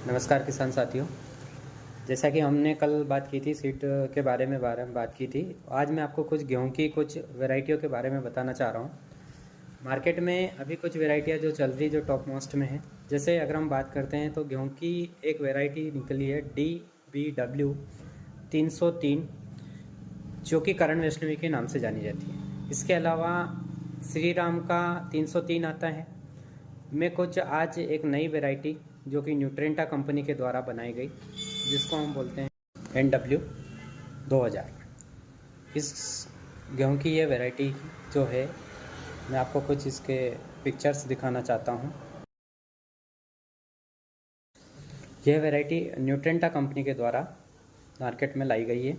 नमस्कार किसान साथियों। जैसा कि हमने कल बात की थी सीड के बारे में बात की थी। आज मैं आपको कुछ गेहूं की कुछ वैरायटियों के बारे में बताना चाह रहा हूं। मार्केट में अभी कुछ वैरायटियां जो चल रही जो टॉप मोस्ट में है, जैसे अगर हम बात करते हैं तो गेहूं की एक वैरायटी निकली है DBW 303, जो कि करण वैष्णवी के नाम से जानी जाती है। इसके अलावा श्री राम का 303 आता है। मैं कुछ आज एक नई वैरायटी जो कि न्यूट्रेंटा कंपनी के द्वारा बनाई गई, जिसको हम बोलते हैं NW 2000। इस गेहूं की ये वैरायटी जो है, मैं आपको कुछ इसके पिक्चर्स दिखाना चाहता हूं। यह वैरायटी न्यूट्रेंटा कंपनी के द्वारा मार्केट में लाई गई है।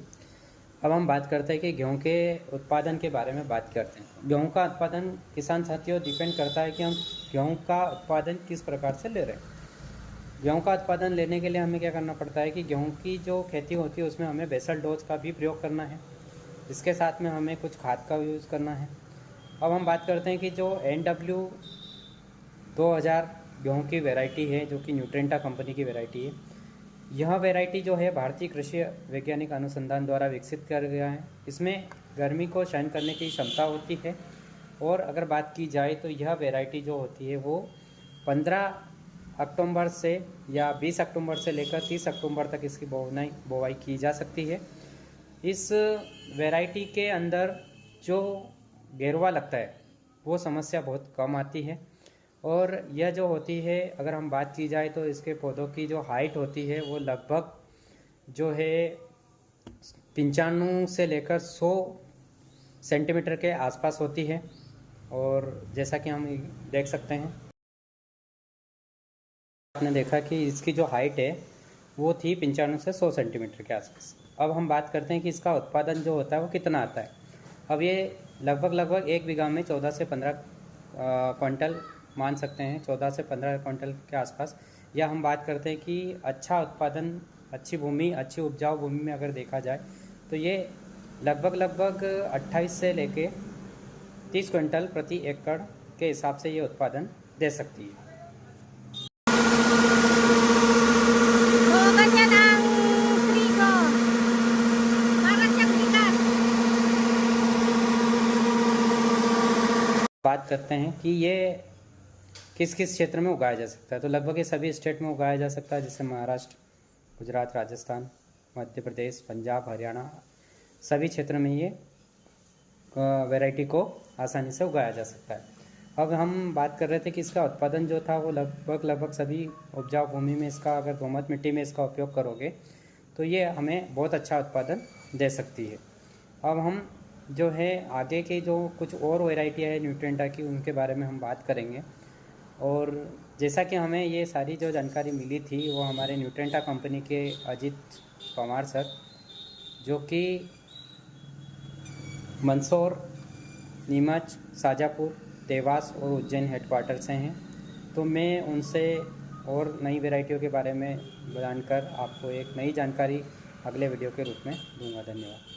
अब हम बात करते हैं कि गेहूं के उत्पादन के बारे में बात करते हैं। गेहूं का उत्पादन किसान साथियों डिपेंड करता है कि हम गेहूं का उत्पादन किस प्रकार से ले रहे हैं। गेहूं का उत्पादन लेने के लिए हमें क्या करना पड़ता है कि गेहूं की जो खेती होती है उसमें हमें बेसल डोज का भी प्रयोग करना है। इसके साथ में हमें कुछ खाद का यूज़ करना है। अब हम बात करते हैं कि जो NW 2000 गेहूं की वैरायटी है, जो कि न्यूट्रेंटा कंपनी की वैरायटी है। यह वैरायटी जो है भारतीय कृषि वैज्ञानिक अनुसंधान द्वारा विकसित किया गया है। इसमें गर्मी को सहन करने की क्षमता होती है। और अगर बात की जाए तो यह वैरायटी जो होती है वो 15 अक्टूबर से या 20 अक्टूबर से लेकर 30 अक्टूबर तक इसकी बोवाई की जा सकती है। इस वैरायटी के अंदर जो घेरवा लगता है वो समस्या बहुत कम आती है। और यह जो होती है, अगर हम बात की जाए तो इसके पौधों की जो हाइट होती है वो लगभग जो है 95 से लेकर 100 सेंटीमीटर के आसपास होती है। और जैसा कि हम देख सकते हैं, आपने देखा कि इसकी जो हाइट है वो थी 95 से 100 सेंटीमीटर के आसपास। अब हम बात करते हैं कि इसका उत्पादन जो होता है वो कितना आता है। अब ये लगभग एक बीघा में 14 से 15 क्विंटल मान सकते हैं, 14 से 15 क्विंटल के आसपास। या हम बात करते हैं कि अच्छा उत्पादन, अच्छी भूमि, अच्छी उपजाऊ भूमि में अगर देखा जाए तो ये लगभग 28 से लेके 30 क्विंटल प्रति एकड़ के हिसाब से ये उत्पादन दे सकती है। बात करते हैं कि ये किस किस क्षेत्र में उगाया जा सकता है, तो लगभग ये सभी स्टेट में उगाया जा सकता है, जैसे महाराष्ट्र, गुजरात, राजस्थान, मध्य प्रदेश, पंजाब, हरियाणा, सभी क्षेत्र में ये वैरायटी को आसानी से उगाया जा सकता है। अब हम बात कर रहे थे कि इसका उत्पादन जो था वो लगभग सभी उपजाऊ भूमि में, इसका अगर दोमट मिट्टी में इसका उपयोग करोगे तो ये हमें बहुत अच्छा उत्पादन दे सकती है। अब हम जो है आगे के जो कुछ और वैरायटियाँ है न्यूट्रेंटा की, उनके बारे में हम बात करेंगे। और जैसा कि हमें ये सारी जो जानकारी मिली थी वो हमारे न्यूट्रेंटा कंपनी के अजीत पवार सर, जो कि मंदसौर, नीमच, शाजापुर, देवास और उज्जैन हेडक्वार्टर से हैं। तो मैं उनसे और नई वैरायटियों के बारे में जानकर आपको एक नई जानकारी अगले वीडियो के रूप में दूंगा। धन्यवाद।